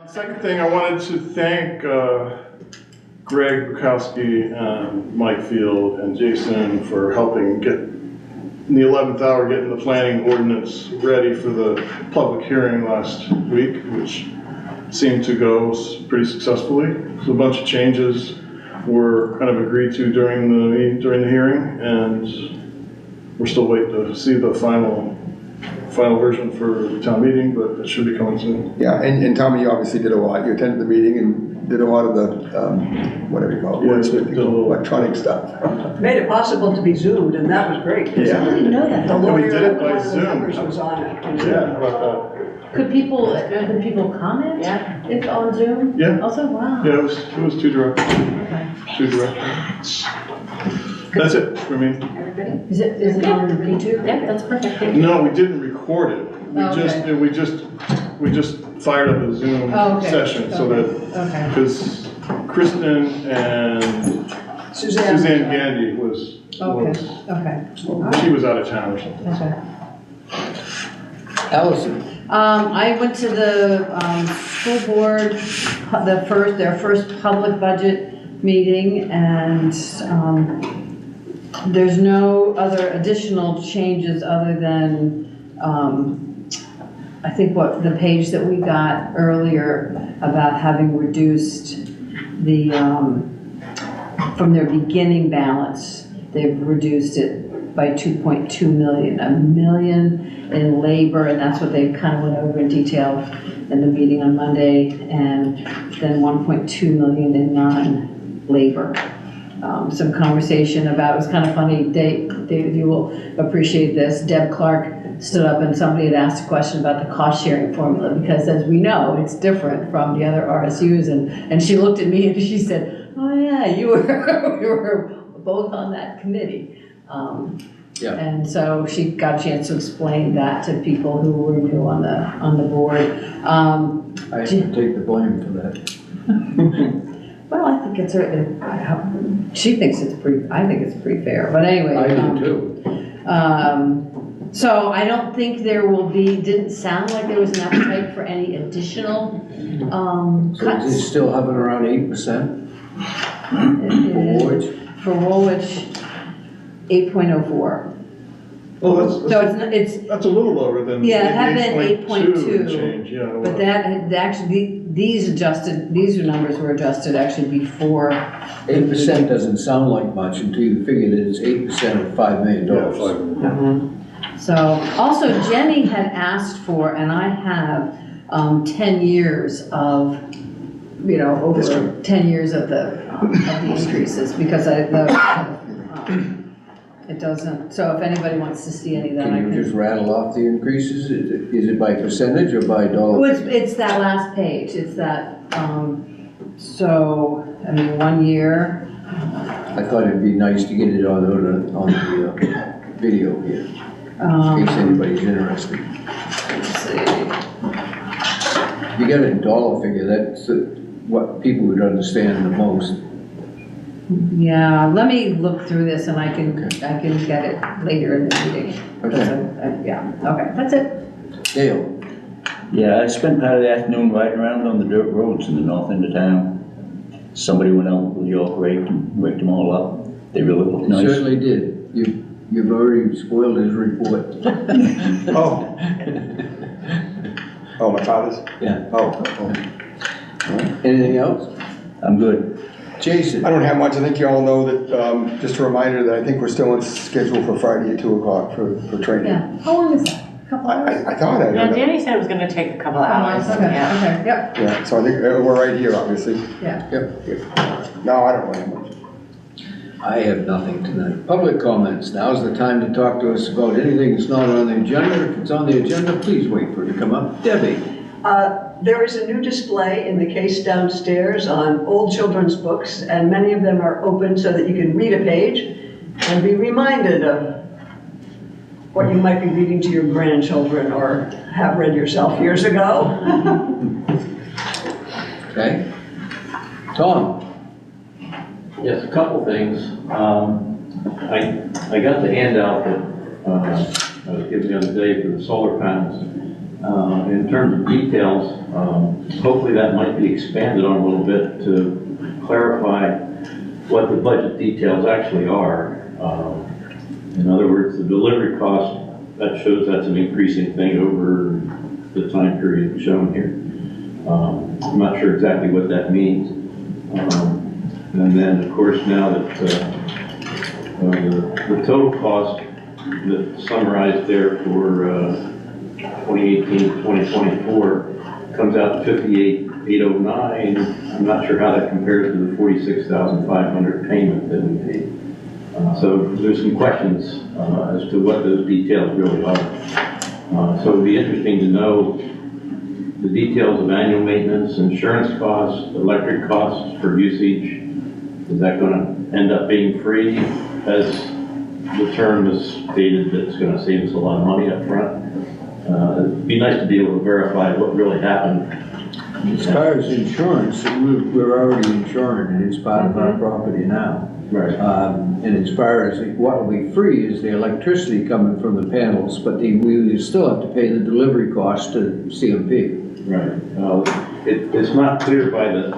Second thing, I wanted to thank Greg Bukowski and Mike Field and Jason for helping get, in the 11th hour, getting the planning ordinance ready for the public hearing last week, which seemed to go pretty successfully. So a bunch of changes were kind of agreed to during the hearing, and we're still waiting to see the final version for the town meeting, but it should be coming soon. Yeah, and Tommy, you obviously did a lot. You attended the meeting and did a lot of the, whatever you call it, electronic stuff. Made it possible to be Zoomed, and that was great. Yeah. I didn't know that. The lawyer, we did it by one of the Zoom. members was on it. Yeah, how about that? Could people comment? Yeah. If on Zoom? Yeah. Also, wow. Yeah, it was too direct. Okay. Too direct. That's it for me. Everybody? Is it on YouTube? Yeah, that's perfect. Thank you. No, we didn't record it. We just fired up a Zoom session so that, because Kristen and Suzanne Gandy was, she was out of town or something. Okay. Allison. I went to the school board, their first public budget meeting, and there's no other additional changes other than I think what the page that we got earlier about having reduced the from their beginning balance, they've reduced it by 2.2 million, $1 million in labor, and that's what they kind of went over in detail in the meeting on Monday, and then 1.2 million in non-labor. Some conversation about, it was kind of funny, David, you will appreciate this, Deb Clark stood up and somebody had asked a question about the cost sharing formula, because as we know, it's different from the other RSUs, and she looked at me and she said, oh yeah, we were both on that committee. Yeah. And so she got a chance to explain that to people who were new on the board. I have to take the blame for that. Well, I think she thinks it's pretty, I think it's pretty fair, but anyway. I do too. So I don't think there will be, didn't sound like there was an appetite for any additional So cuts. is it still hovering around 8%? For Woolwich, 8.04. Oh, So that's a little lower than Yeah, it had been 8.2 and change, yeah. But that had actually, these numbers were adjusted actually before. 8% doesn't sound like much until you figure that it's 8% of $5 million. Yeah, 5 million. So, also Jenny had asked for, and I have 10 years of, over 10 years of the increases, because it doesn't, so if anybody wants to see any of that, I Can can. you just rattle off the increases? Is it by percentage or by dollar? Well, it's that last page, it's that, so, I mean, 1 year. I thought it'd be nice to get it on the video here, in case anybody's interested. Let's see. You got a dollar figure, that's what people would understand the most. Yeah, let me look through this and I can get it later in the meeting. Okay. Yeah, okay, that's it. Dale? Yeah, I spent part of the afternoon riding around on the dirt roads in the north end of town. Somebody went out with York rake and raked them all up. They really look nice. Certainly did. You've already spoiled his report. Oh, my father's? Yeah. Oh. Anything else? I'm good. Jason? I don't have much. I think you all know that, just a reminder that I think we're still on schedule for Friday at 2 o'clock for training. Yeah, how long is that? A couple hours? I thought I Yeah, Danny said it was gonna take a couple hours. Okay, Yeah. okay, yep, Yeah, so I think we're right here, obviously. yeah. Yep. No, I don't really have much. I have nothing tonight. Public comments. Now's the time to talk to us about anything that's not on the agenda. If it's on the agenda, please wait for it to come up. Debbie? There is a new display in the case downstairs on old children's books, and many of them are open so that you can read a page and be reminded of what you might be reading to your grandchildren or have read yourself years ago. Okay. Tom? Yes, a couple things. I got the handout that I was given the other day for the solar panels. In terms of details, hopefully that might be expanded on a little bit to clarify what the budget details actually are. In other words, the delivery cost, that shows that's an increasing thing over the time period shown here. I'm not sure exactly what that means. And then, of course, now that the total cost that's summarized there for 2018 to 2024 comes out to 58,809. I'm not sure how that compares to the 46,500 payment that we paid. So there's some questions as to what those details really are. So it'd be interesting to know the details of annual maintenance, insurance costs, electric costs for usage. Is that going to end up being free, as the term is stated that it's going to save us a lot of money up front? It'd be nice to be able to verify what really happened. As far as insurance, we're already insured and it's part of our property now. Right. And as far as what will be free is the electricity coming from the panels, but we still have to pay the delivery cost to CMP. Right. It's not clear by the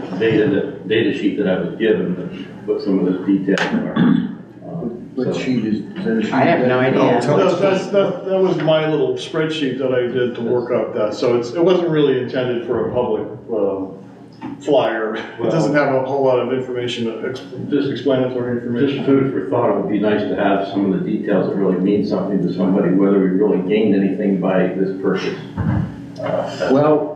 data sheet that I was given what some of those details are. What sheet is that? A sheet I have no idea. That was my little spreadsheet that I did to work up that, so it wasn't really intended for a public flyer. It doesn't have a whole lot of information, just explanatory Just information. food for thought. It would be nice to have some of the details that really mean something to somebody, whether we really gained anything by this purchase. Well,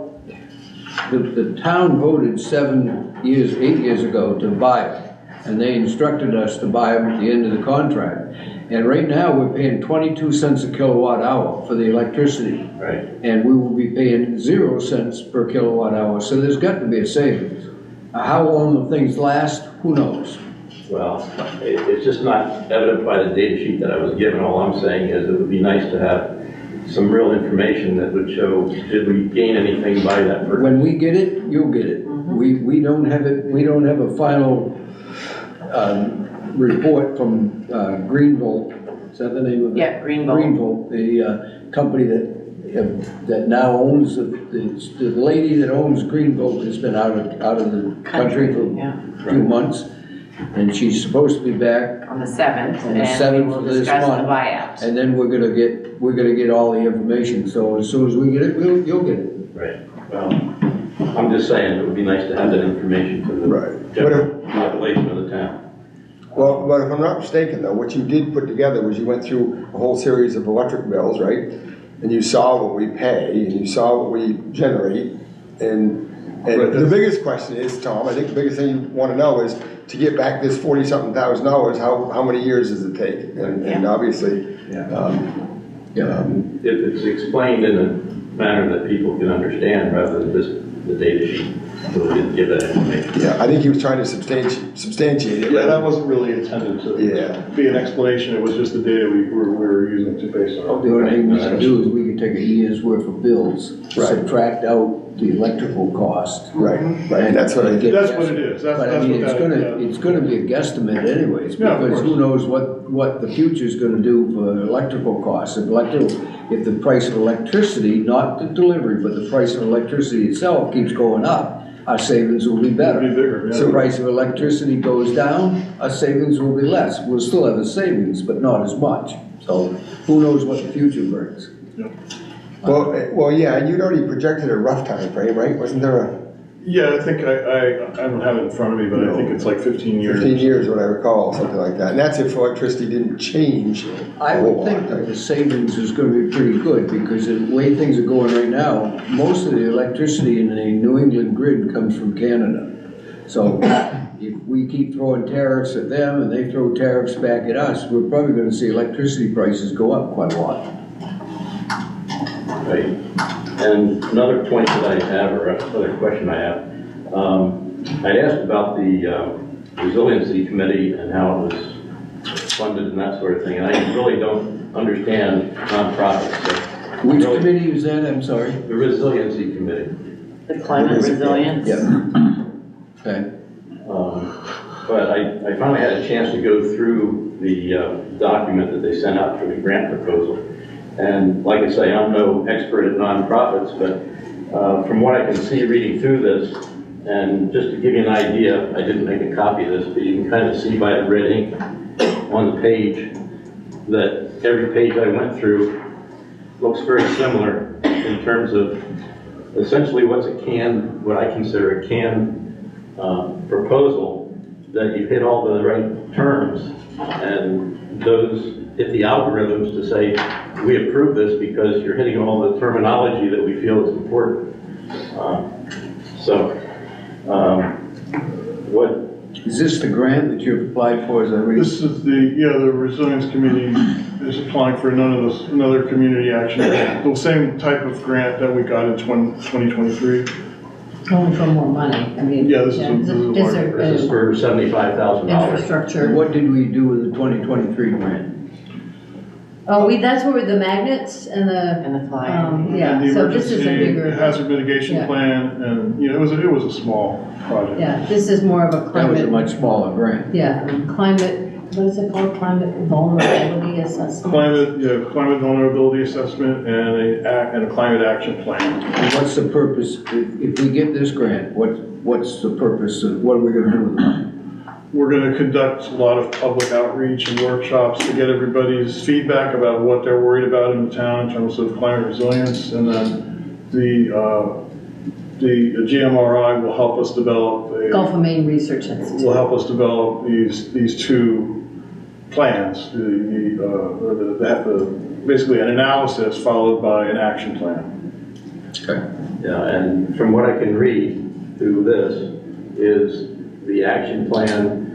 the town voted 8 years ago to buy it. And they instructed us to buy them at the end of the contract. And right now, we're paying 22 cents a kilowatt hour for the electricity. Right. And we will be paying 0 cents per kilowatt hour, so there's got to be a savings. How long the things last, who knows? Well, it's just not evident by the data sheet that I was given. All I'm saying is it would be nice to have some real information that would show, did we gain anything by that purchase? When we get it, you'll get it. We don't have it, we don't have a final report from Greenville. Is that the name of it? Yeah, Greenville. Greenville, the company that now owns the lady that owns Greenville has been out of the country for a few months, and she's supposed to be back On the 7th, on the and 7th we will of this discuss the month. buyout. And then we're gonna get all the information. So as soon as we get it, you'll get it. Right. Well, I'm just saying it would be nice to have that information for the Right. general population of the town. Well, but if I'm not mistaken though, what you did put together was you went through a whole series of electric bills, right? And you saw what we pay, and you saw what we generate, and the biggest question is, Tom, I think the biggest thing you want to know is, to get back this $40-something thousand, how many years does it take? And obviously, It's explained in a manner that people can understand rather than just the data sheet. So we didn't give that information. yeah, I think he was trying to substantiate it. Yeah, that wasn't really intended to Yeah. be an explanation, it was just the data we were using to base it on. The only thing we can do is we can take a year's worth of bills, Right. subtract out the electrical cost. Right, right, that's what I did. That's what it is, But I that's mean, what that. it's gonna be a guesstimate anyways, Yeah, of because who course. knows what the future's gonna do for electrical costs. If the price of electricity, not the delivery, but the price of electricity itself keeps going up, our savings will be better. It'll be bigger, yeah. If the price of electricity goes down, our savings will be less. We'll still have a savings, but not as much. So who knows what the future brings? Well, yeah, and you'd already projected a rough time frame, right? Wasn't there a Yeah, I think I don't have it in front of me, but I think it's like 15 years. 15 years, what I recall, something like that? And that's if electricity didn't change I a whole would think lot, that right? the savings is gonna be pretty good, because the way things are going right now, most of the electricity in the New England grid comes from Canada. So if we keep throwing tariffs at them and they throw tariffs back at us, we're probably gonna see electricity prices go up quite a lot. Right. And another point that I have, or another question I have, I'd asked about the resiliency committee and how it was funded and that sort of thing, and I really don't understand nonprofits. So Which really, committee is that, I'm sorry? The resiliency committee. The climate resilience. Yeah. Okay. But I finally had a chance to go through the document that they sent out for the grant proposal. And like I say, I'm no expert at nonprofits, but from what I can see reading through this, and just to give you an idea, I didn't make a copy of this, but you can kind of see by the red ink on the page that every page I went through looks very similar in terms of essentially what I consider a canned proposal, that you hit all the right terms, and those hit the algorithms to say, we approve this because you're hitting all the terminology that we feel is important. What Is this the grant that you've applied for, as I read? This is the Resilience Committee is applying for another community action grant, the same type of grant that we got in 2023. Only for more money, I mean. Yeah, this is this is for $75,000. Infrastructure. What did we do with the 2023 grant? Oh, that's where the magnets and the, And the flag. And yeah, the so this is a emergency bigger, hazard mitigation yeah. plan, and, it was a small project. yeah, this is more of a That was a climate, much smaller grant. yeah, climate, what is it called, climate vulnerability assessment? Climate vulnerability assessment and a climate action plan. And what's the purpose, if we get this grant, what's the purpose of, what are we gonna do with it? We're gonna conduct a lot of public outreach and workshops to get everybody's feedback about what they're worried about in the town in terms of climate resilience, and then the GMRI will help us develop Gulf of Maine Research Institute. will help us develop these two plans, basically an analysis followed by an action plan. Okay. Yeah, and from what I can read through this is the action plan,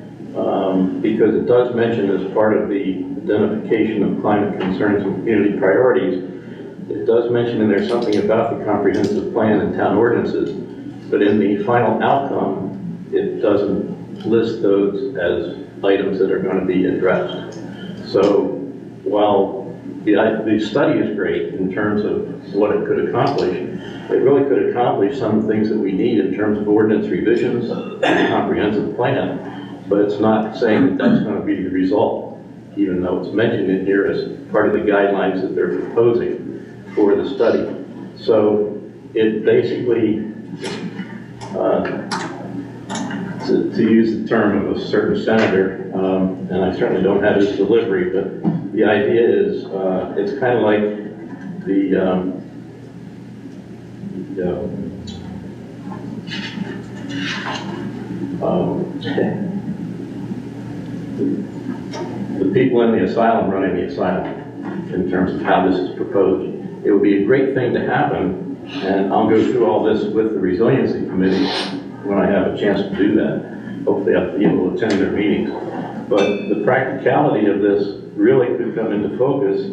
because it does mention as part of the identification of climate concerns and community priorities, it does mention in there something about the comprehensive plan and town ordinances, but in the final outcome, it doesn't list those as items that are going to be addressed. So while the study is great in terms of what it could accomplish, it really could accomplish some things that we need in terms of ordinance revisions and comprehensive plan, but it's not saying that that's going to be the result, even though it's mentioned in here as part of the guidelines that they're proposing for the study. So it basically, to use the term of a certain senator, and I certainly don't have his delivery, but the idea is it's kind of like the people in the asylum running the asylum in terms of how this is proposed. It would be a great thing to happen, and I'll go through all this with the Resiliency Committee when I have a chance to do that. Hopefully I'll be able to attend their meetings. But the practicality of this really could come into focus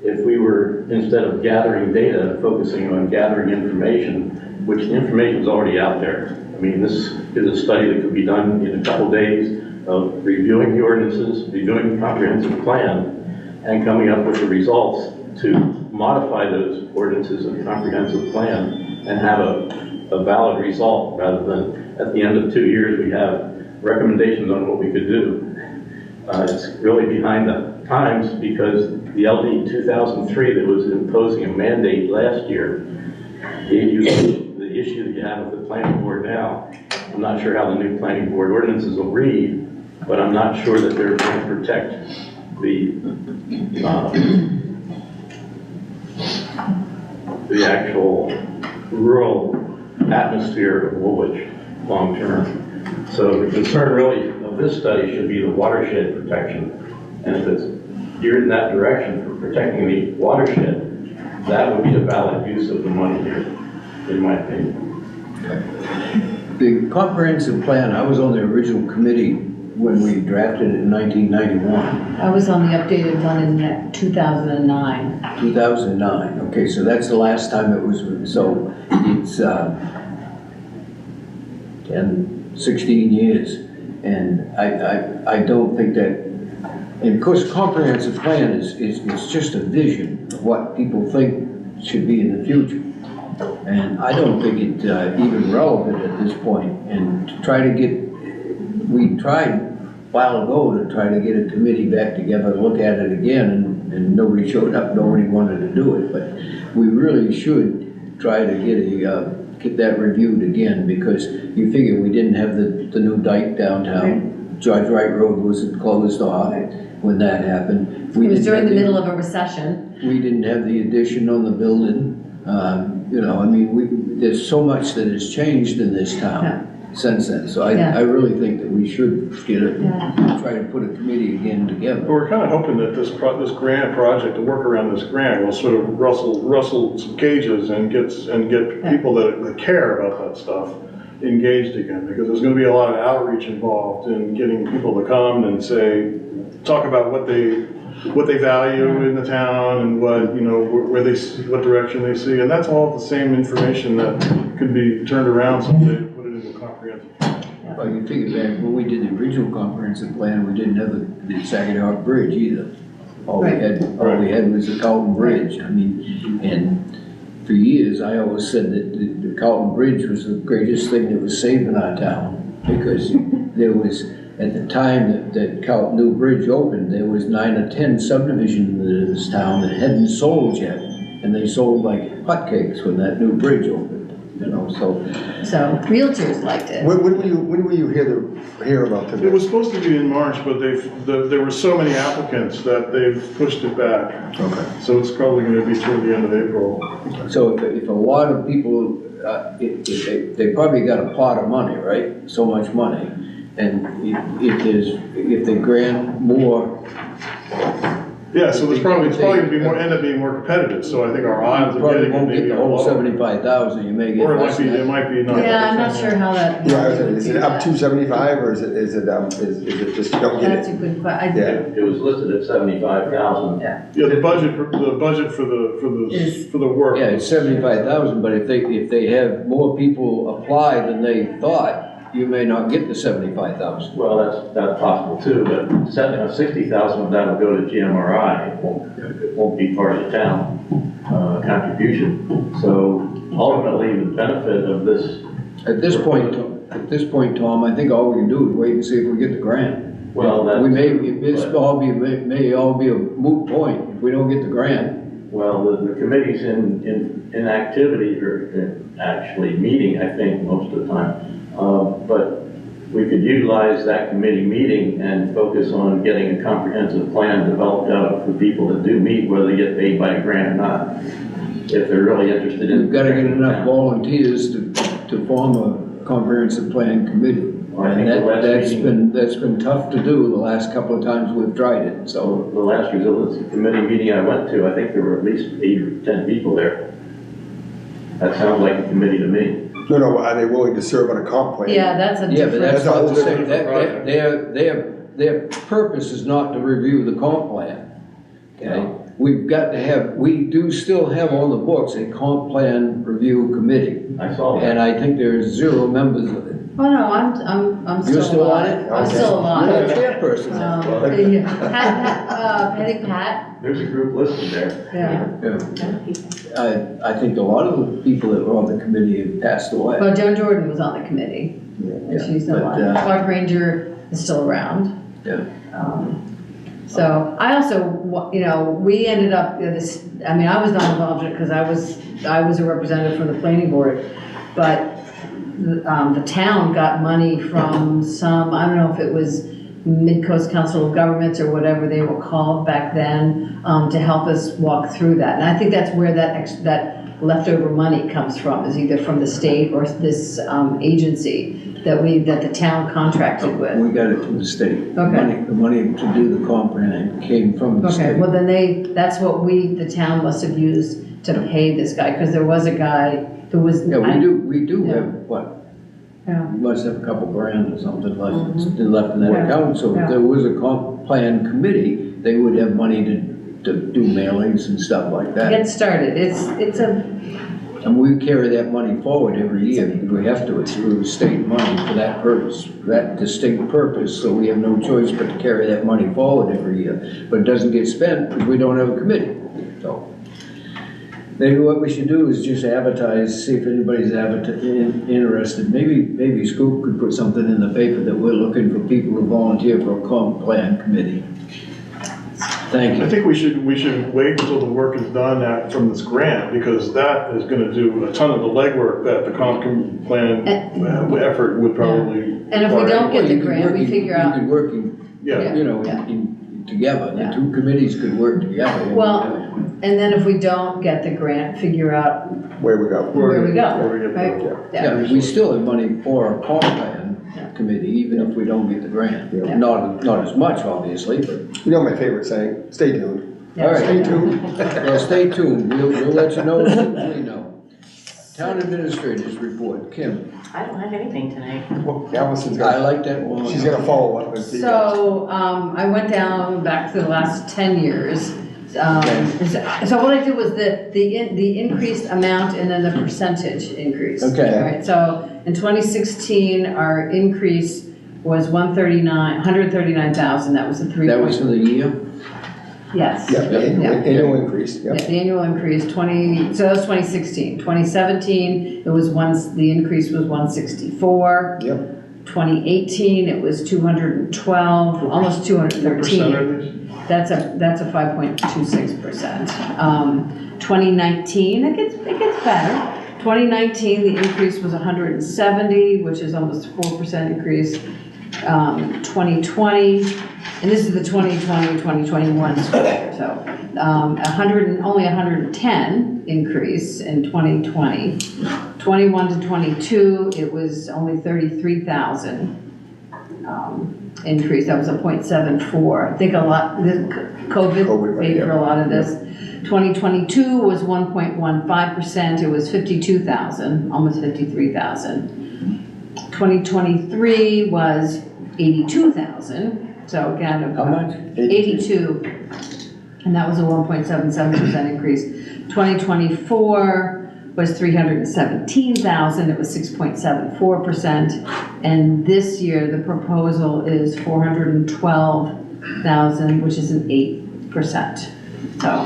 if we were, instead of gathering data, focusing on gathering information, which the information is already out there. I mean, this is a study that could be done in a couple days of reviewing the ordinances, reviewing the comprehensive plan, and coming up with the results to modify those ordinances and comprehensive plan and have a valid result, rather than at the end of 2 years we have recommendations on what we could do. It's really behind the times because the LD 2003 that was imposing a mandate last year gave you the issue that you have with the planning board now. I'm not sure how the new planning board ordinances will read, but I'm not sure that they're going to protect the actual rural atmosphere of Woolwich long term. So the concern really of this study should be the watershed protection. And if it's geared in that direction for protecting the watershed, that would be a valid use of the money here, in my opinion. The comprehensive plan, I was on the original committee when we drafted it in 1991. I was on the updated one in 2009. 2009, okay, so that's the last time it was, so it's 10, 16 years, and I don't think that, and of course, comprehensive plan is just a vision of what people think should be in the future. And I don't think it's even relevant at this point, and to try to get, we tried a while ago to try to get a committee back together, look at it again, and nobody showed up, nobody wanted to do it, but we really should try to get that reviewed again, because you figure we didn't have the new dike downtown. George Wright Road was closed off when that happened. It was during the middle of a recession. We didn't have the addition on the building. You know, I mean, there's so much that has changed in this town since then. So I really think that we should try to put a committee again together. But we're kind of hoping that this grant project, to work around this grant, will sort of rustle some cages and get people that care about that stuff engaged again, because there's going to be a lot of outreach involved in getting people to come and talk about what they value in the town and what, you know, where they see, what direction they see, and that's all the same information that could be turned around someday to put it into a comprehensive. Well, you figure back when we did the original comprehensive plan, we didn't have the Saginaw Bridge either. All we had was the Carlton Bridge. I mean, and for years, I always said that the Carlton Bridge was the greatest thing that was saving our town, because there was, at the time that Carlton New Bridge opened, there was 9 or 10 subdivisions in this town that hadn't sold yet, and they sold like hotcakes when that new bridge opened, you know, so realtors liked it. When will you hear about It this? was supposed to be in March, but there were so many applicants that they've pushed it back. Okay. So it's probably going to be toward the end of April. So if a lot of people, they probably got a pot of money, right? So much money. And if they grant more. Yeah, so it's probably going to be end up being more competitive. So I think our odds of Probably getting it won't get maybe the are whole lower. 75,000, you may get Or less than that. it might be not. Yeah, I'm not sure how that. Yeah, is it up to 75, or is it just you don't get That's a it? good question. Yeah. It was listed at 75,000. Yeah, the budget for the work. Yeah, it's 75,000, but if they have more people apply than they thought, you may not get the 75,000. Well, that's possible too, but 60,000 of that will go to GMRI. It won't be part of the town contribution. So ultimately, the benefit of this. At this point, Tom, I think all we can do is wait and see if we get the grant. Well, that's. It may all be a moot point if we don't get the grant. Well, the committee's in activity, or actually meeting, I think, most of the time. But we could utilize that committee meeting and focus on getting a comprehensive plan developed out for people that do meet, whether they get paid by a grant or not, if they're really interested in. We've got to get enough volunteers to form a comprehensive plan committee. Well, I think that's been tough to do the last couple of times we've tried it, so. The last resiliency committee meeting I went to, I think there were at least 8 or 10 people there. That sounds like a committee to me. No, are they willing to serve on a comp plan? Yeah, that's a Yeah, but different. that's That's a not whole the same, different project. their purpose is not to review the comp plan, okay? We do still have on the books a comp plan review committee, I saw that. and I think there's 0 members of it. Oh, no, I'm You're still still on alive. it? I'm still You're alive. the chairperson. I think Pat, There's a group listed there. yeah. I think a lot of the people that were on the committee have passed away. Well, Joan Jordan was on the committee, and Yeah, she's still but, alive. Clark Ranger is still around. Yeah. So I also, we ended up, I was not involved in it because I was a representative from the planning board, but the town got money from I don't know if it was Mid-Coast Council of Governments or whatever they were called back then, to help us walk through that. And I think that's where that leftover money comes from, is either from the state or this agency that the town contracted with. We got it from the state. Okay. The money to do the comp plan came from the state. Okay, well then that's what the town must have used to pay this guy, because there was a guy who was. Yeah, we do Yeah. have, what, Yeah. we must have a couple grand or something like left in that Yeah. account. So Yeah. if there was a comp plan committee, they would have money to do mailings and stuff like that. Get started, it's And we carry that money forward every year, because we have to, it's through state money for that purpose, that distinct purpose, so we have no choice but to carry that money forward every year. But it doesn't get spent because we don't have a committee, so. Maybe what we should do is just advertise, see if anybody's interested. Maybe Scoop could put something in the paper that we're looking for people to volunteer for a comp plan committee. Thank I you. think we should wait until the work is done from this grant, because that is gonna do a ton of the legwork that the comp plan effort would probably. And if we require. don't get Well, the you could grant, work we in- figure out. You could work in, Yeah, you know, Yeah. together, the Yeah. two committees could work together. Well, and then if we don't get the grant, figure out Where we go. where we go, Where we get right? the- Yeah, we still have money for our comp plan committee, even if we don't get the grant. Yeah. Not as much, obviously, but, You know my favorite saying, stay tuned. Yeah. all right. Stay tuned. Well, stay tuned, we'll let you know as soon as we know. Town administrators report, Kim, I don't have anything tonight. Well, Allison's I got, like that one. she's gonna follow up and see. So, I went down back to the last 10 years. So what I did was the increased amount and then the percentage increase. Okay. All right, so in 2016, our increase was 139,000, that was the 3. That was for the year? Yes. Yeah, the annual increase, Yeah, yeah. the annual increase, so that was 2016. 2017, the increase was 164. Yep. 2018, it was 212, almost What percent 213. are these? That's a 5.26%. 2019, it gets better. 2019, the increase was 170, which is almost a 4% increase. 2020, and this is the 2020, 2021 school year, so, only 110 increase in 2020. 21 to 22, it was only 33,000 increase, that was a 0.74. I think COVID right, paid for yeah. a lot of this. 2022 was 1.15%, it was 52,000, almost 53,000. 2023 was 82,000, so again. How much? 82, and that was a 1.77% increase. 2024 was 317,000, it was 6.74%, and this year the proposal is 412,000, which is an 8%. So, I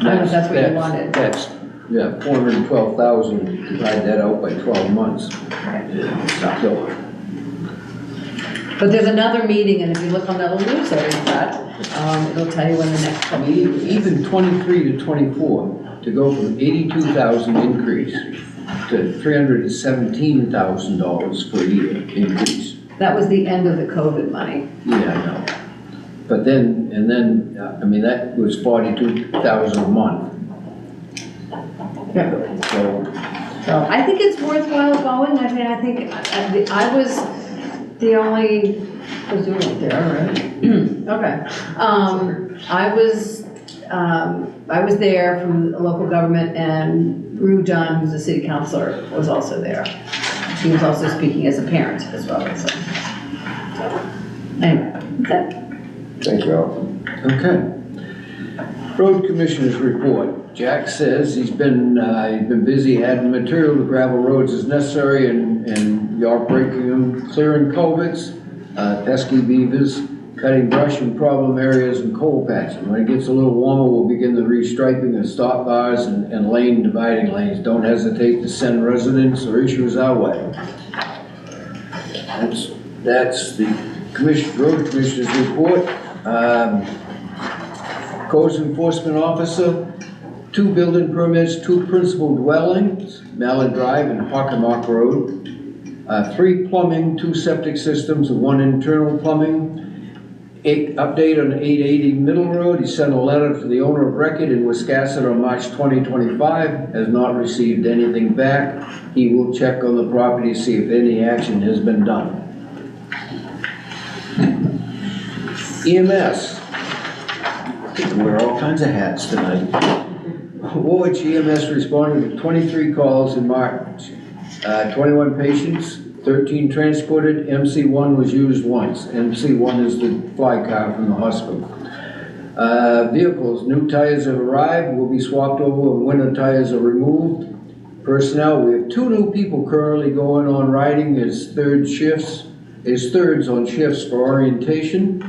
don't know if that's what you wanted. That's, yeah, 412,000, divide that out by 12 months. So, But there's another meeting, and if you look on that little news that we've got, it'll tell you when the next I meeting mean, is. even 23 to 24, to go from 82,000 increase to $317,000 per year increase. That was the end of the COVID money. Yeah, I know. But then, I mean, that was 42,000 a month. So, I think it's worthwhile going. I mean, I think I was the only, was doing it there, right? Okay. I was there from the local government, and Rue Dunn, who's a city councilor, was also there. He was also speaking as a parent as well, so. Anyway, okay. Thank you, Allison. okay. Road Commissioners report. Jack says he's been busy adding material to gravel roads as necessary and yard breaking them, clearing culverts, pesky beavers, cutting brush in problem areas and coal patching. When it gets a little warmer, we'll begin the restriping of stop bars and lane dividing lanes. Don't hesitate to send residents or issues our way. That's the Road Commissioners report. Codes Enforcement Officer, 2 building permits, 2 principal dwellings, Mallard Drive and Hockomock Road, 3 plumbing, 2 septic systems, and 1 internal plumbing. Update on 880 Middle Road, he sent a letter to the owner of record in Wiscasset on March 2025, has not received anything back. He will check on the property to see if any action has been done. EMS. Wear all kinds of hats tonight. Woolwich EMS responded to 23 calls in March. 21 patients, 13 transported, MC1 was used once. MC1 is the fly car from the hospital. Vehicles, new tires have arrived, will be swapped over when winter tires are removed. Personnel, we have 2 new people currently going on riding as thirds on shifts for orientation.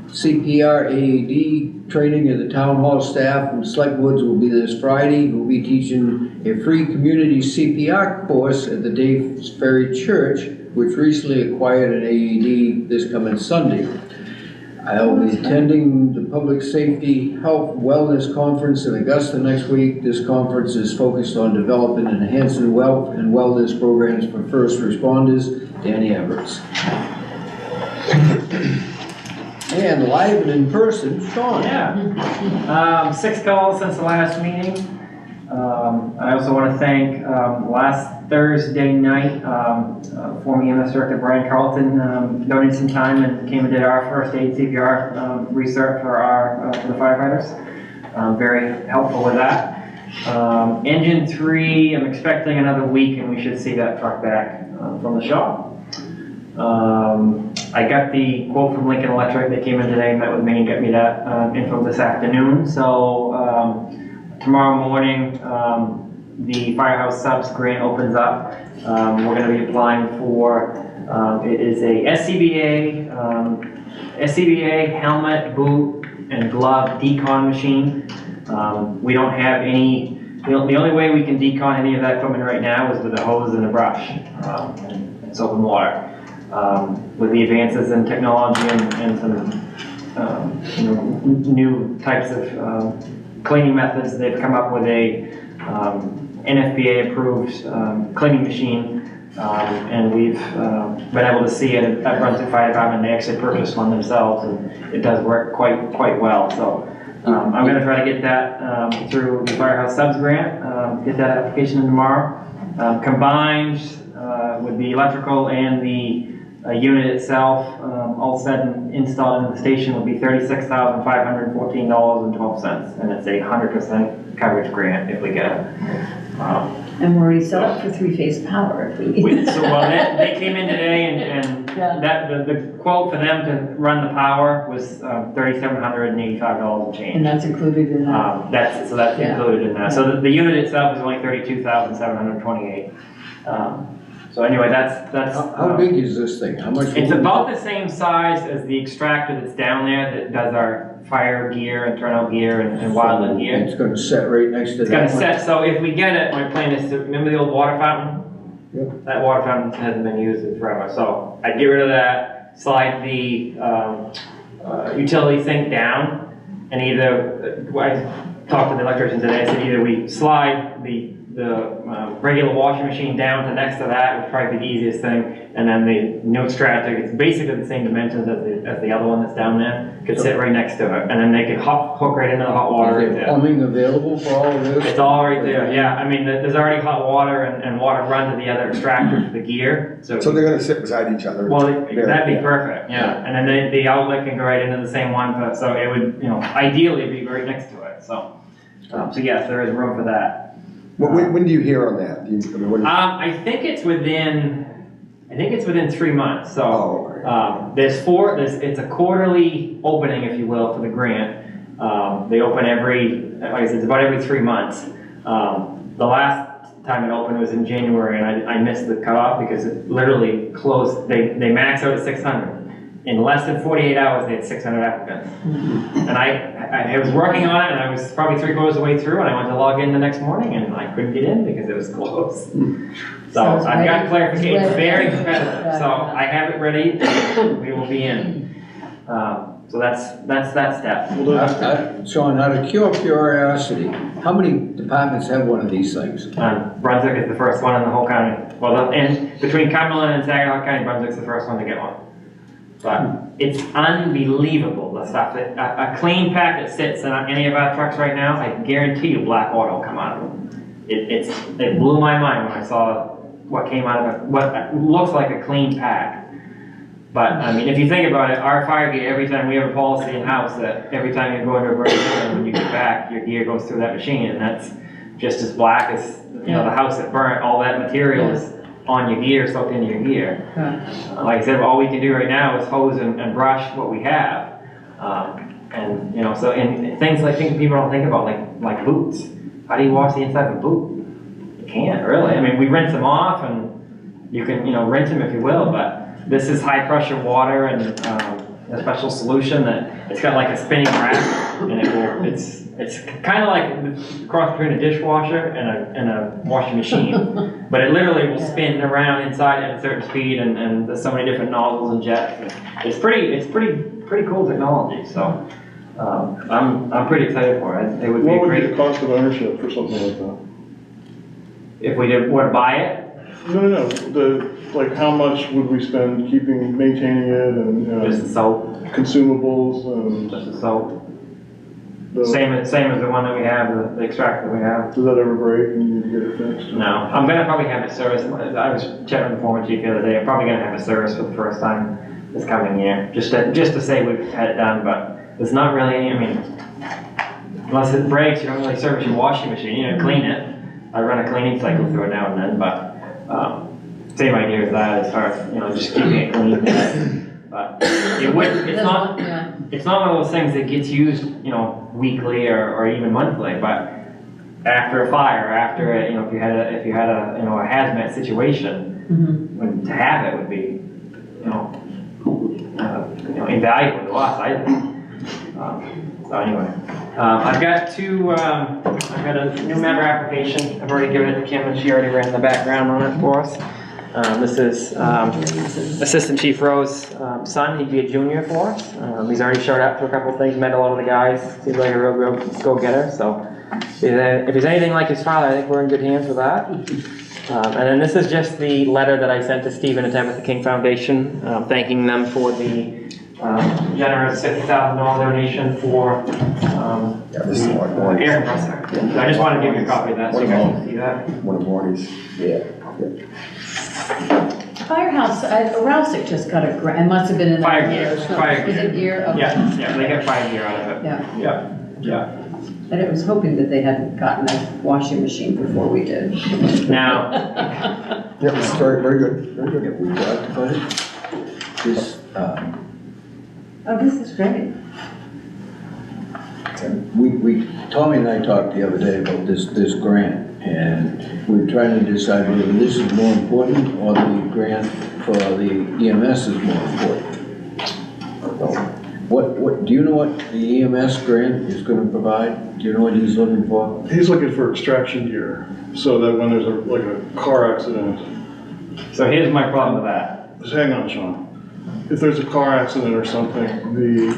CPR, AED training of the town hall staff from Selectboards will be this Friday. We'll be teaching a free community CPR course at the Dave's Ferry Church, which recently acquired an AED this coming Sunday. I'll be attending the Public Safety Health Wellness Conference in Augusta next week. This conference is focused on developing and enhancing health and wellness programs for first responders. Danny Everts. And live and in person, Sean. Yeah. 6 calls since the last meeting. I also want to thank last Thursday night, former EMS Director Brian Carlton donated some time and came and did our first aid CPR research for the firefighters. Very helpful with that. Engine 3, I'm expecting another week and we should see that truck back from the shop. I got the quote from Lincoln Electric. They came in today, met with me and got me that info this afternoon. So tomorrow morning, the Firehouse Subs grant opens up. We're going to be applying for, it is a SCBA helmet, boot, and glove decon machine. We don't have any, the only way we can decon any of that equipment right now is with a hose and a brush and soap and water. With the advances in technology and some new types of cleaning methods, they've come up with a NFPA approved cleaning machine, and we've been able to see it at Brunswick Fire Department. They actually purchased one themselves, and it does work quite well. So I'm going to try to get that through the Firehouse Subs grant, get that application in tomorrow. Combined with the electrical and the unit itself, all said and installed in the station, will be $36,514.12, and it's a 100% coverage grant if we get it. And we're already set up for three-phase power if we need. They came in today and that the quote for them to run the power was $3,785 and change. And that's included in that? That's included in that. So the unit itself is only $32,728. So anyway, that's. How big is this thing? How much? It's about the same size as the extractor that's down there that does our fire gear and turnout gear and wildland gear. It's going to set right next to It's that. going to set, so if we get it, my plan is to, remember the old water fountain? Yep. That water fountain hasn't been used in forever, so I'd get rid of that, slide the utility sink down, and either, I talked to the electrician today, I said either we slide the regular washing machine down to next to that, would probably be the easiest thing, and then the new extractor, it's basically the same dimensions as the other one that's down there, could sit right next to it, and then they could hook right into the hot water. Is there plumbing available for all of this? It's all right there, yeah. I mean, there's already hot water and water run to the other extractor for the gear, so. So they're gonna sit beside each other? Well, that'd be perfect, yeah. And then the outlet can go right into the same one, so it would, ideally be right next to it, so. So yes, there is room for that. When do you hear on that? I think it's within 3 months, so. It's a quarterly opening, if you will, for the grant. They open like I said, it's about every 3 months. The last time it opened was in January, and I missed the cutoff because it literally closed, they max out at 600. In less than 48 hours, they had 600 applicants. And I was working on it, and I was probably 3/4 of the way through, and I went to log in the next morning, and I couldn't get in because it was closed. So I've got clarification, it's very competitive. So I have it ready, we will be in. So that's that step. Sean, out of pure curiosity, how many departments have one of these things? Brunswick is the first one in the whole county. Well, and between Cumberland and Saginaw County, Brunswick's the first one to get one. But it's unbelievable, the stuff that, a clean pack that sits in any of our trucks right now, I guarantee you black oil will come out of them. It blew my mind when I saw what came out of it, what looks like a clean pack. But, I mean, if you think about it, our fire gear, every time we have a policy in-house that every time you go into a burning building, when you get back, your gear goes through that machine, and that's just as black as, the house that burnt, all that material is on your gear, soaked into your gear. Like I said, all we can do right now is hose and brush what we have. And, so in things people don't think about, like boots. How do you wash the inside of a boot? You can't, really. I mean, we rinse them off, and you can, rinse them if you will, but this is high pressure water and a special solution that it's got like a spinning rack, and it's kind of like a cross between a dishwasher and a washing machine, but it literally will spin around inside at a certain speed, and there's so many different nozzles and jets. It's pretty pretty cool technology, so, I'm pretty excited for it. It would be What would be the great cost of ownership for something like that? if we were to buy it. No, like how much would we spend maintaining it and, Just the soap, consumables and? just the soap. the- Same as the one that we have, the extract that we have. Does that ever break and you need to get it fixed? No, I'm gonna probably have it serviced. I was chatting with the former chief the other day. I'm probably gonna have it serviced for the first time this coming year, just to say we've had it done. But there's not really any. I mean, unless it breaks, you don't really service your washing machine. You know, clean it. I run a cleaning cycle through it now and then, but same idea as that, as far as just keeping it clean. But it would. It's not. Yeah. It's not one of those things that gets used, weekly or even monthly, but after a fire, after if you had a a hazmat situation, to have it would be, invaluable to us, I think. So anyway, I've got a new member application. I've already given it to Kim, and she already ran the background on it for us. This is Assistant Chief Rowe's son. He'd be a junior for us. He's already showed up to a couple of things, met a lot of the guys. Seems like a real go-getter. So if he's anything like his father, I think we're in good hands with that. And then this is just the letter that I sent to Stephen and Tabitha King Foundation, thanking them for the generous $50,000 donation for this is like one. air compressor. So I just wanted to give you a copy of that so you guys can see that. One of Marty's. Yeah. Firehouse, Rousick just got a grant, it must have been in. Fire gear. Fire Was it gear? Okay. Yeah, they got 5 year out of it. Yeah, Yeah. and I was hoping that they hadn't gotten a washing machine before we did. Now, Yeah, it's very, very good, very good. Have we talked about it? This, Oh, this is great. Tommy and I talked the other day about this grant, and we're trying to decide whether this is more important or the grant for the EMS is more important. What, do you know what the EMS grant is gonna provide? Do you know what he's looking for? He's looking for extraction gear, so that when there's a car accident, so here's my problem with that. just hang on, Sean. If there's a car accident or something, the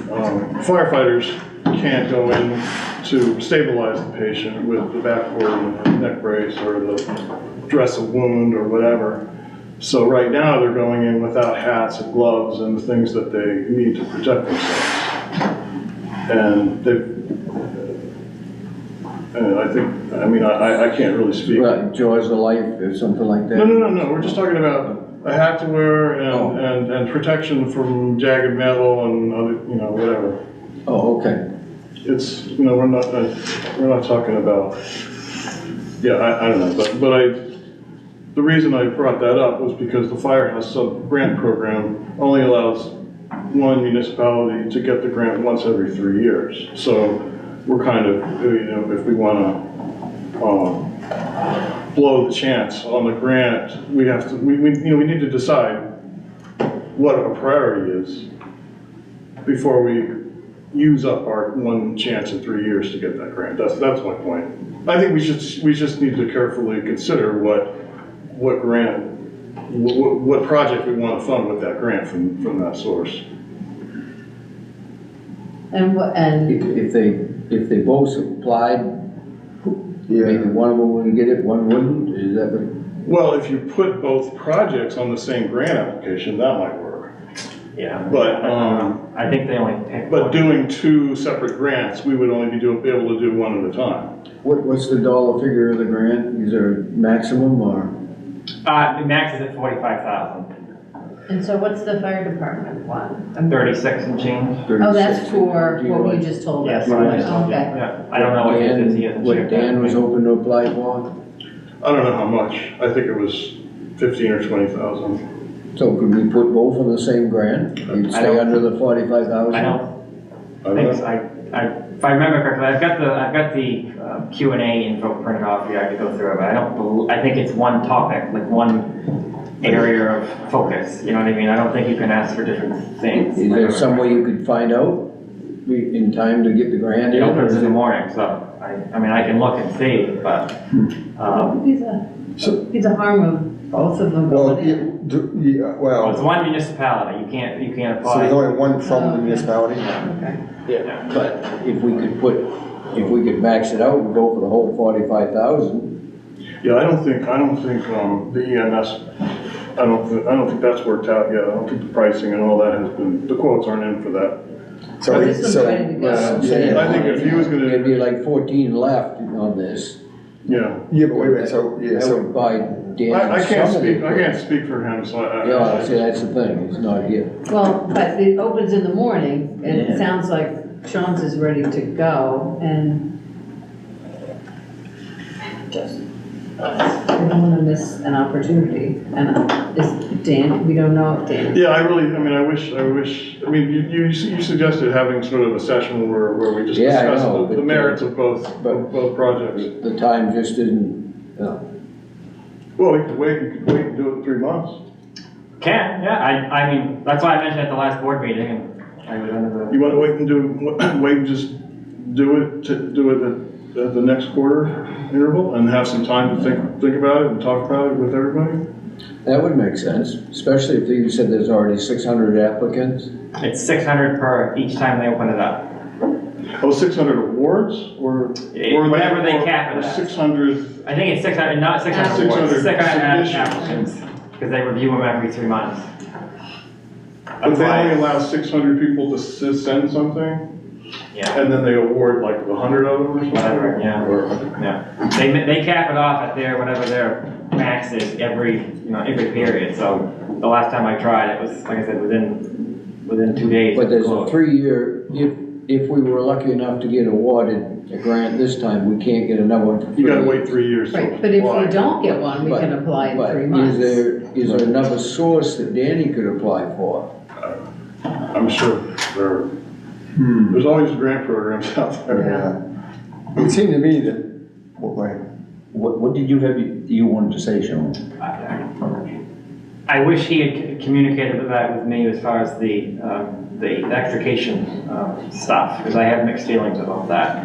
firefighters can't go in to stabilize the patient with the backboard and the neck brace or the dress a wound or whatever. So right now they're going in without hats and gloves and the things that they need to protect themselves. And I can't really speak. Right, Jaws of Life or something like that? No, we're just talking about a hat to wear and protection from jagged metal and other, whatever. Oh, okay. It's, we're not talking about, I don't know, but the reason I brought that up was because the Firehouse Sub-Grant Program only allows one municipality to get the grant once every 3 years. So we're kind of, if we want to blow the chance on the grant, we have to, we need to decide what a priority is before we use up our one chance in 3 years to get that grant. That's my point. I think we just need to carefully consider what project we want to fund with that grant from that source. And If they both applied, maybe one of them would get it, one wouldn't, is that what? Well, if you put both projects on the same grant application, that might work. Yeah. But, I think they only pick but one. doing two separate grants, we would only be able to do one at a time. What's the dollar figure of the grant? Is there a maximum or? The max is at 45,000. and so what's the fire department one? 36 and change. Oh, that's for Do you what know you just told us. Yes, what I just told you. Okay. Yeah, I don't know what it is. He hasn't What shared Dan that. was hoping to apply for? I don't know how much. I think it was 15 or 20,000. So could we put both on the same grant? You'd I stay don't- under the 45,000? I don't think so. If I remember correctly, I've got the Q&A info printed off here. I could go through it, but I think it's one topic, like one area of focus. You know what I mean? I don't think you can ask for different things. Is there some way you could find out in time to get the grant It in? or opens is in the it- morning, so I mean I can look and see, but It'd be the harm of Both of them Well, going in. Well, it's well, one municipality, you can't so there's apply. only one from the Okay. municipality? Okay. Yeah, but if we could max it out and go for the whole 45,000, Yeah, I don't think, the EMS, I don't think that's worked out yet. I don't think the pricing and all that has been, the quotes aren't in for that. So, But this one's so, ready to go. that's what I'm saying. I think if he was gonna- There'd be like 14 left on this. Yeah. yeah, but wait a minute, so, yeah, That so, would buy Dan I can't some of the speak for him, so Yeah, see, that's the thing, he's not here. Well, but it opens in the morning, and it Yeah. sounds like Sean's is ready to go, and just, we don't wanna miss an opportunity, and is Dan, we don't know if Dan. Yeah, I wish, I mean, you suggested having sort of a session where we just Yeah, I discuss know, the but, merits of both projects. The time just didn't, Well, you could wait and do it in 3 months. Can, yeah, I mean, that's why I mentioned at the last board meeting, and I was under the. You wanna wait and just do it at the next quarter interval and have some time to think about it and talk about it with everybody? that would make sense, especially if you said there's already 600 applicants. It's 600 per each time they open it up. Oh, 600 awards or? Whatever they cap it or at. 600, I think it's 600, not 600 600 awards, 600 submissions. applicants, because they review them every 3 months. but That's they only why, allow 600 people to send something? yeah, And then they award like 100 of them or something? whatever, yeah, Or- yeah. They cap it off at their, whatever their max is every period, so the last time I tried, it was, like I said, within 2 days. But there's a closed. 3-year, if we were lucky enough to get awarded a grant this time, we can't get another one for 3 You gotta years. wait 3 years to Right, but if apply. we don't get one, we can apply in 3 months. Is there another source that Danny could apply for? I'm sure there's always grant programs out there. yeah. It would seem to me that, well, go ahead. What did you wanted to say, Sean? I wish he had communicated that with me as far as the extrication stuff, because I have mixed feelings about that.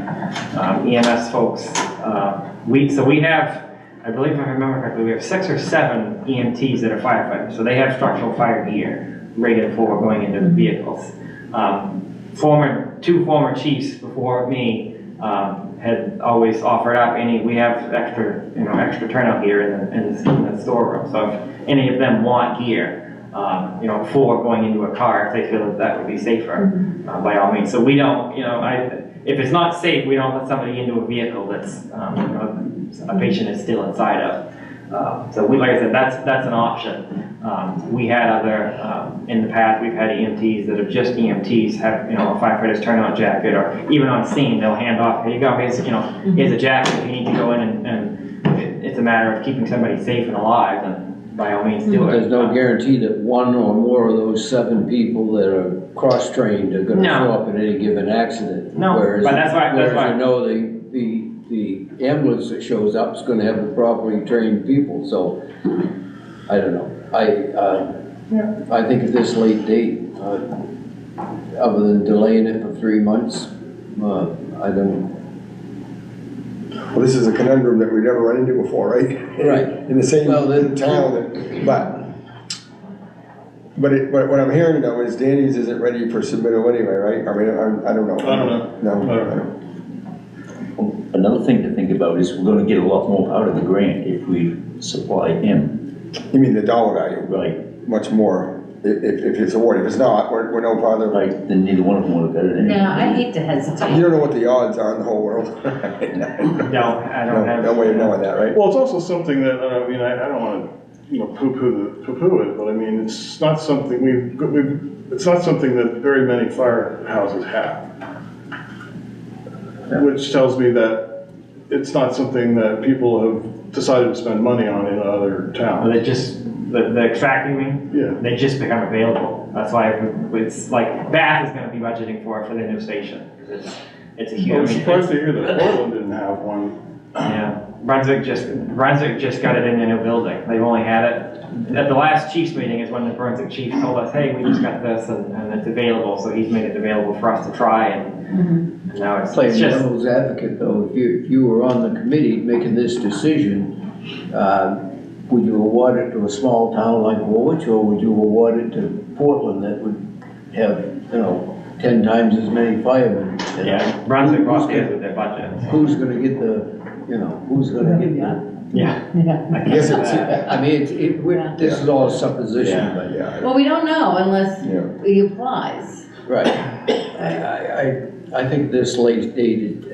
EMS folks, we have, I believe if I remember correctly, we have 6 or 7 EMTs that are firefighters, so they have structural fire gear rated for going into vehicles. Two former chiefs before me had always offered up we have extra turnout gear in the storeroom, so if any of them want gear, for going into a car, if they feel that would be safer, by all means. So we don't, if it's not safe, we don't let somebody into a vehicle that's, a patient is still inside of. So like I said, that's an option. We had other, in the past, we've had EMTs that are just EMTs, have, a firefighter's turnout jacket, or even on scene, they'll hand off, here you go, here's a jacket if you need to go in and it's a matter of keeping somebody safe and alive, then by all means do But it. there's no guarantee that one or more of those 7 people that are cross-trained are gonna No. show up in any given accident. No, Whereas- but that's why- Whereas I know the ambulance that shows up is gonna have the properly trained people, so, I don't know. I think at this late date, other than delaying it for 3 months, I don't. Well, this is a conundrum that we've never run into before, right? Right. In the same Well, then- town, but what I'm hearing though is Danny's isn't ready for submittal anyway, right? I mean, I don't know. I don't know. No, I don't know. Another thing to think about is we're gonna get a lot more out of the grant if we supply him. You mean the dollar value, Right. much more, if it's awarded. If it's not, we're no farther. Right, then neither one of them would have got it anyway. No, I hate to You hesitate. don't know what the odds are in the whole world. No, I don't have. No way of knowing that, right? Well, it's also something that, I don't want to, poo-poo it, but I mean, it's not something it's not something that very many firehouses have. Which tells me that it's not something that people have decided to spend money on in other towns. They just, the extracting me, Yeah. they just become available. That's why it's like, Bath is gonna be budgeting for their new station. It's a I'm huge. surprised to hear that Portland didn't have one. Yeah, Brunswick just got it in their new building. They've only had it, at the last chiefs meeting is when the Brunswick chief told us, hey, we just got this and it's available, so he's made it available for us to try and now it's Playing just. devil's advocate though, if you were on the committee making this decision, would you award it to a small town like Woolwich, or would you award it to Portland that would have, 10 times as many firemen? Yeah, Brunswick volunteers with their budget. Who's gonna get who's gonna get the? Yeah. Yeah. Yes, it's, I mean, this is all supposition, but. yeah, Well, we don't know unless Yeah. he applies. Right. I think this late date,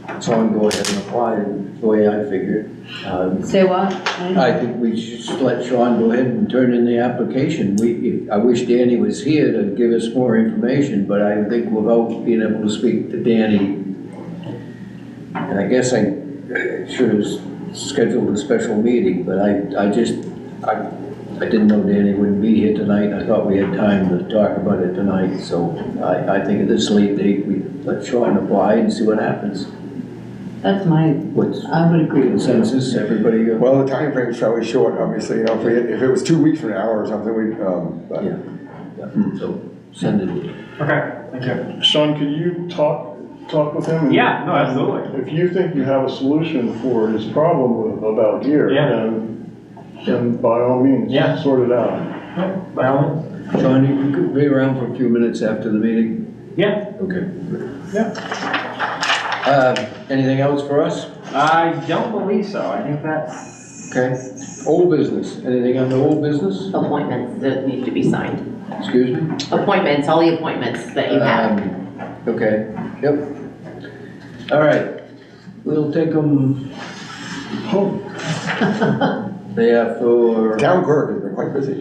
it's on, go ahead and apply, the way I figured. Say what? I think we should just let Sean go ahead and turn in the application. I wish Danny was here to give us more information, but I think without being able to speak to Danny, and I guess I should have scheduled a special meeting, but I didn't know Danny wouldn't be here tonight. I thought we had time to talk about it tonight, so I think at this late date, we let Sean apply and see what happens. That's my, What's I would agree with you. consensus, everybody? well, the time frame's fairly short, obviously, if it was 2 weeks from now or something, but. Yeah. So send it. Okay, thank you. Sean, could you talk with him? Yeah, no, absolutely. If you think you have a solution for his problem about gear, Yeah. then by all means, Yeah. sort it out. Yeah, by all means. Sean, you could be around for a few minutes after the meeting? Yeah. Okay. Yeah. Anything else for us? I don't believe so. I think that's. Okay. Old business, anything on the old business? Appointments that need to be signed. Excuse me? Appointments, all the appointments that you have. Okay, yep. All right, we'll take them home. They are for, Town clerk has been quite busy.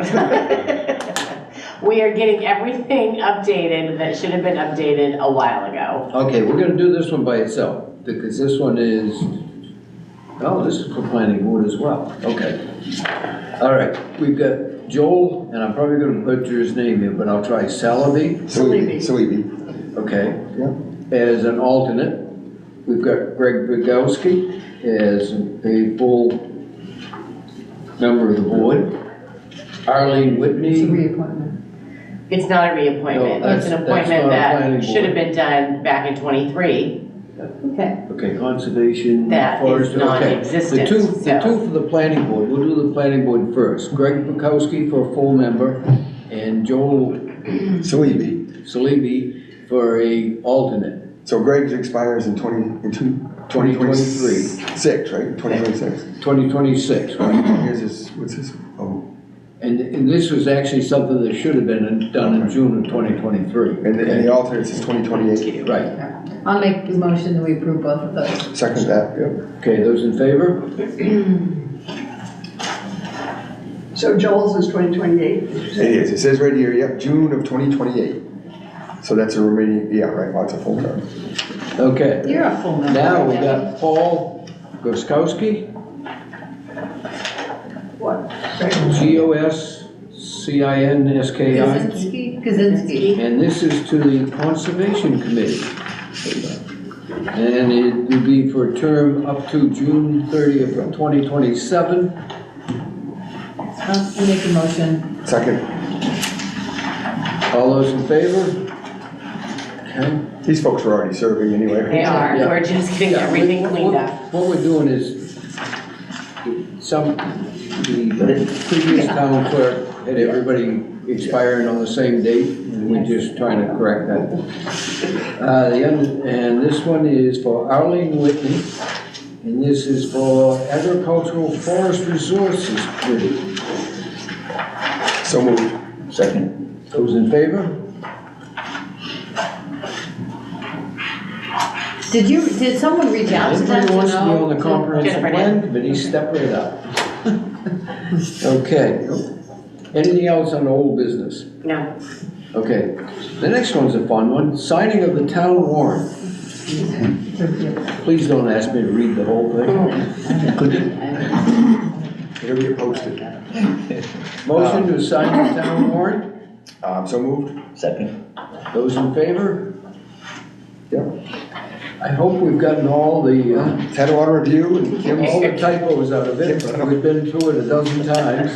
We are getting everything updated that should have been updated a while ago. okay, we're gonna do this one by itself, because this one is, oh, this is for planning board as well, okay. All right, we've got Joel, and I'm probably gonna butcher his name here, but I'll try Salibi. okay. Yeah. As an alternate. We've got Greg Bogowski as a full member of the board. Arlene It's a Whitney, reappointment. It's not a reappointment, No, it's an that's appointment not a planning that should have board. been done back in '23. Okay. okay, conservation. That is forestry, okay. non-existent, The two so- for the planning board, we'll do the planning board first. Greg Bogowski for a full member, and Joel Salibi for a alternate. So Greg's expires in 2026, right? 2026. 2026, right? What's his, And this was actually something that should have been done in June of 2023. and the alternates is 2028. Right, I'll make the motion that we approve both of those. Second that, yep. okay, those in favor? So Joel's is 2028. It is, it says right here, yep, June of 2028. So that's a remaining, yeah, right, well, it's a full term. Okay, You're a full member. now we got Paul Goskowski, What? Goscinski, Kaczynski. and this is to the Conservation Committee. And it would be for a term up to June 30th of 2027. I'll make a motion. Second, All those in favor? Okay. these folks were already serving anyway. They are, Yeah. we're just getting Yeah, everything cleaned up. What we're doing is, the previous town clerk had everybody expiring on the same date, and we're just trying to correct that. And this one is for Arlene Whitney, and this is for Agricultural Forest Resources Committee. So moved. Second. Those in favor? Did someone reach out to them Anybody to wants to be on know? the comprehensive Jennifer plan committee, step right up. Okay. Anything else on old business? No, Okay. The next one's a fun one, signing of the town warrant. Please don't ask me to read the whole thing. Could you? It'll get posted. Motion to sign the town warrant? So moved. Second. Those in favor? Yep. I hope we've gotten all the, Had a lot of review and Kim's. all the typos out of it, but we've been through it a dozen times.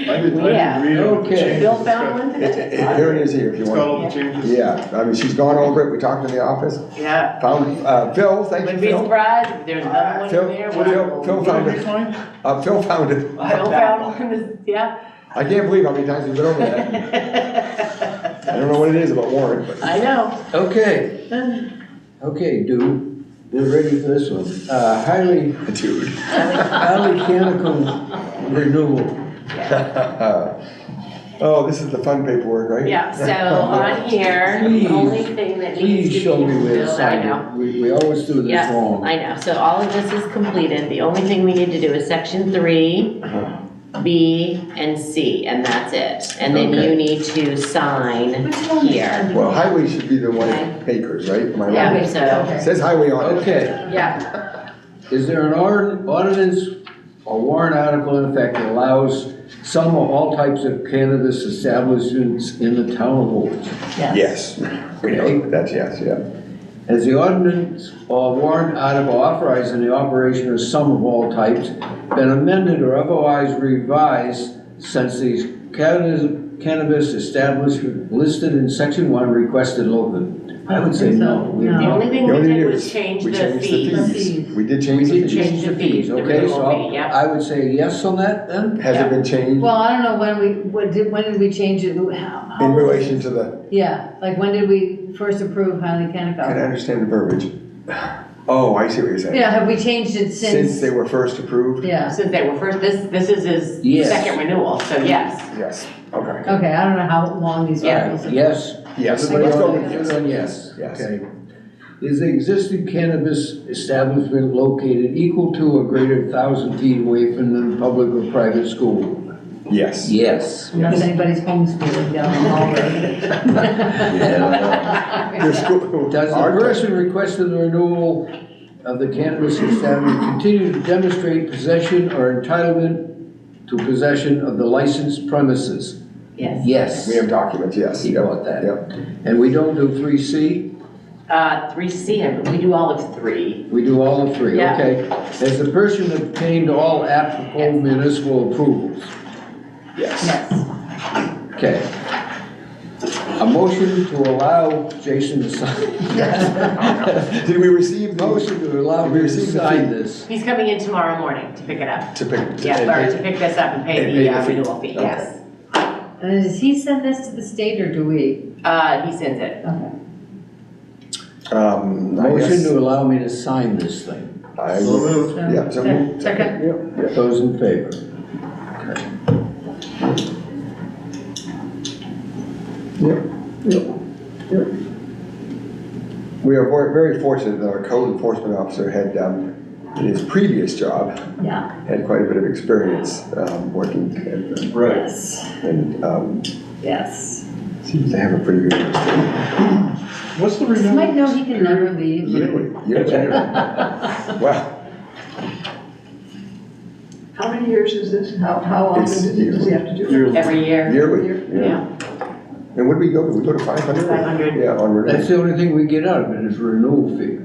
I didn't read it. Okay. Bill found one? Here it is here if you It's got want. all the changes. Yeah, I mean, she's gone over it, we talked in the office, Yeah. found, Phil, thank you, Wouldn't be Phil. surprised if there's another one Phil, in there. Phil What found did we it, find? Phil found it. Bill found one, yeah. I can't believe how many times we've been over that. I don't know what it is about Warren, but. I know. Okay. Okay, dude, we're ready for this one. Highly Dude. mechanical renewal. Oh, this is the fun paperwork, right? Yeah, so on here, the only thing that needs Please to show me be where to filled, I sign know. it. We always do this Yeah, wrong. I know, so all of this is completed, the only thing we need to do is section 3, B, and C, and that's it. And then Okay. you need to sign here. Well, highway should be the one at Bakers, right? Am I right? Yeah, so, It says highway on it. Okay, yeah, is there an ordinance or warrant article in effect that allows some or all types of cannabis establishments in the town of Woolwich? Yes, we know, that's yes, yeah. Has the ordinance or warrant article authorizing the operation of some of all types been amended or otherwise revised since the cannabis establishment listed in section 1 requested locally? I would say no. the only thing The we only did thing was is, change we the changed the fees. fees. We did We change the did fees. change the fees, the okay, renewal so fee, yeah. I would say yes on that then? Has it been changed Well, I don't know when did we change it? How in was it? relation to the, Yeah, like when did we first approve highly can I cannabis? understand the verbiage? Oh, I see what you're saying. Yeah, have we changed it Since since? they were first approved? Yeah, Since they were first, this is his Yes. second renewal, so yes. Yes, okay. okay, I don't know how long these Yeah. articles have. Yes. Yes, Everybody let's go on- with yes. everyone yes. Yes. Okay. Is the existing cannabis establishment located equal to or greater than 1,000 feet away from the public or private school? Yes. Yes. Unless anybody's homeschooling down the hallway. Your school. Does the our- person requesting the renewal of the cannabis establishment continue to demonstrate possession or entitlement to possession of the licensed premises? Yes. Yes. We have documents, yes. You Yep, got that. Yep. And we don't do 3C? 3C, we do all of 3. We do all of 3, Yeah. okay. Has the person obtained all applicable municipal approvals? Yes. Yes. Okay. A motion to allow Jason to sign. Did we receive the Motion to allow me to Receive the sign fee. this. He's coming in tomorrow morning to pick it up. to pick? Yeah, or to pick this up and pay and the pay the fee. renewal fee, Okay. yes. And does he send this to the state or do we? He sends it. Okay. I Motion guess to allow me to sign this thing. I So will. moved. Yeah, so Okay, moved. second. Yep. Those in favor? Yep. We are very fortunate that our code enforcement officer had, in his previous job, Yeah. had quite a bit of experience working at, Right. Yes, and yes. seems to have a pretty good understanding. What's the He renewal? might know he can never leave. Well, How many years is this? How often It's does he have to do it? Yearly. Every year. yearly, yeah. Yeah. And what do we go to? We go to 500? 500. Yeah, on That's renewal. the only thing we get out of it is renewal fee.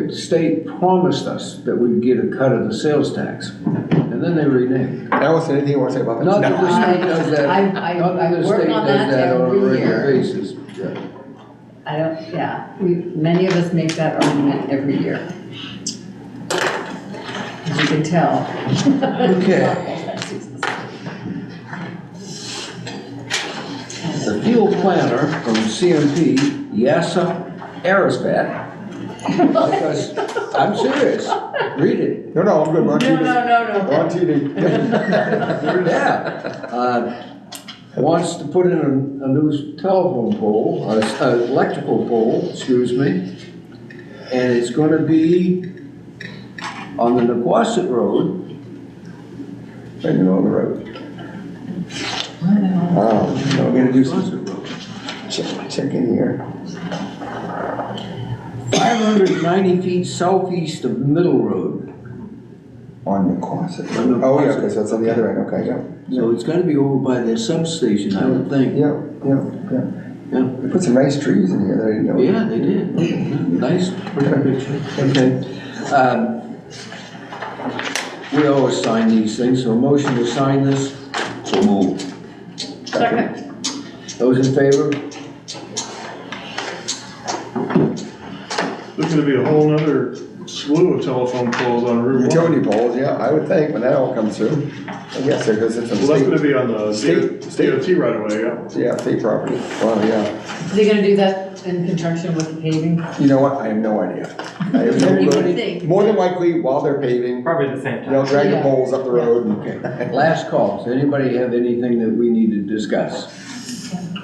The state promised us that we'd get a cut of the sales tax, and then they reneged. Allison, anything you want to say about that? Not that No. the state does that, I not that the work state on does that that on a every regular year. basis. Yeah. I don't, yeah, many of us make that argument every year. As you can tell. Okay. The field planner from CMP, Yasa Arisbat, because, I'm serious, read it. No, I'm good, we're on No, TV. no, We're no, on TV. Yeah. Wants to put in a new telephone pole, electrical pole, excuse me, and it's gonna be on the Nequasit Road. And on the road. Oh, so I'm gonna do some, check in here. 590 feet southeast of Middle Road. On the Quonset. On the Oh, yeah, Quonset. because that's on the other end, okay, yeah. So it's gotta be over by their substation, I would think. Yeah. They put some nice trees in here that I didn't know. Yeah, they did. Nice, pretty picture. Okay. We always sign these things, so a motion to sign this. So move. Second. Those in favor? There's gonna be a whole nother slew of telephone poles on Route 1. Utility poles, yeah, I would think, when that all comes through. I guess because it's Well, that's gonna state, be on the DOT right away, yeah. yeah, state property. Wow, yeah. Are they gonna do that in conjunction with the paving? You know what? I have no idea. I have no You would clue. think. More than likely, while they're paving, Probably the same they'll time. drag the Yeah. poles up the road and. Okay. Last call. Does anybody have anything that we need to discuss?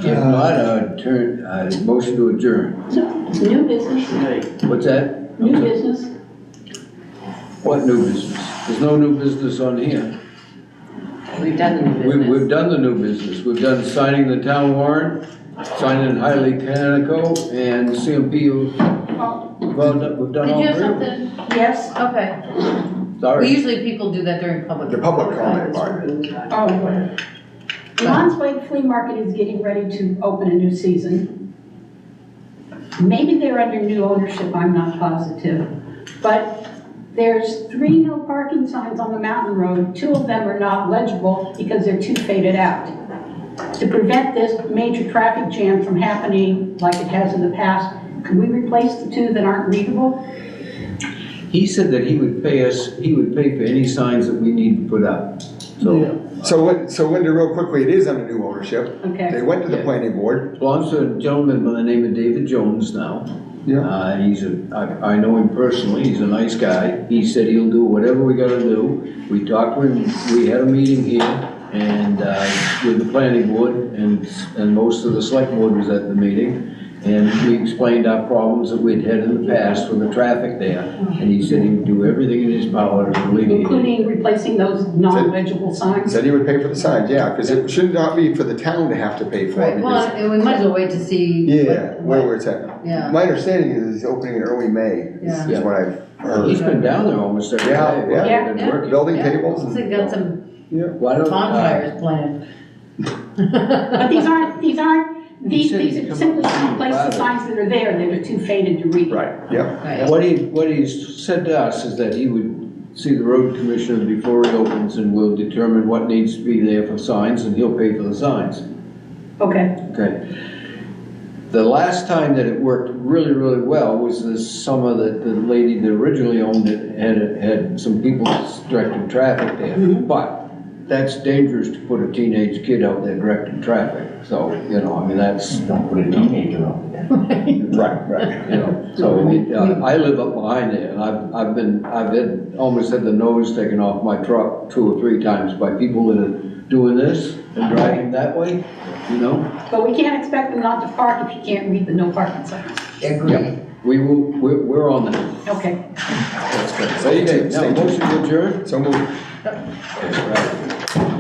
If not, motion to adjourn. New business, What's that? new business. What new business? There's no new business on here. We've done the new business. We've done the new business. We've done signing the town warrant, signing Highly Canico, and CMP. We've done all Did you have three. something? Yes. Okay. Sorry. Usually people do that during public. The public comment part. Oh, the Lonsway Flea Market is getting ready to open a new season. Maybe they're under new ownership, I'm not positive. But there's 3 no parking signs on the mountain road. 2 of them are not legible because they're too faded out. To prevent this major traffic jam from happening like it has in the past, could we replace the 2 that aren't readable? He said that he would pay for any signs that we need to put up. So, So Linda, real quickly, it is under new ownership. Okay. They went to the Yeah. planning board. belongs to a gentleman by the name of David Jones now. Yeah. I know him personally, he's a nice guy. He said he'll do whatever we gotta do. We talked with him, we had a meeting here, and, with the planning board, and most of the select board was at the meeting. And we explained our problems that we'd had in the past with the traffic there. And he said he would do everything in his power to alleviate it. Including replacing those non-legible signs? Said he would pay for the signs, yeah, because it should not be for the town to have to pay for it. Right, well, because- and we might as well wait to see. Yeah, what- where it's at. Yeah. My understanding is it's opening in early May, Yeah. is what I've He's heard. been down there almost every day. Yeah, yeah. Yeah. They've been working. Building Yeah, tables looks like and. they got some Why don't, bonfires planned. But these aren't, He these said he'd are come simply up with to replace the something signs that are there, that are too faded to read. Right, yep. Right. What he's said to us is that he would see the road commissioner before he opens and will determine what needs to be there for signs, and he'll pay for the signs. Okay, Okay. The last time that it worked really, really well was this summer that the lady that originally owned it had some people directing traffic there. But that's dangerous to put a teenage kid out there directing traffic. So, you know, I mean, that's, Don't put a teenager out there. Right. you know, so I live up behind there, and I've almost had the nose taken off my truck 2 or 3 times by people that are doing this and driving that way, you know? but we can't expect them not to park if you can't read the no parking signs. Yeah. We're on that. Okay. That's good. Stay Okay, tuned, now, stay tuned. motion to adjourn? So moved. Okay, right.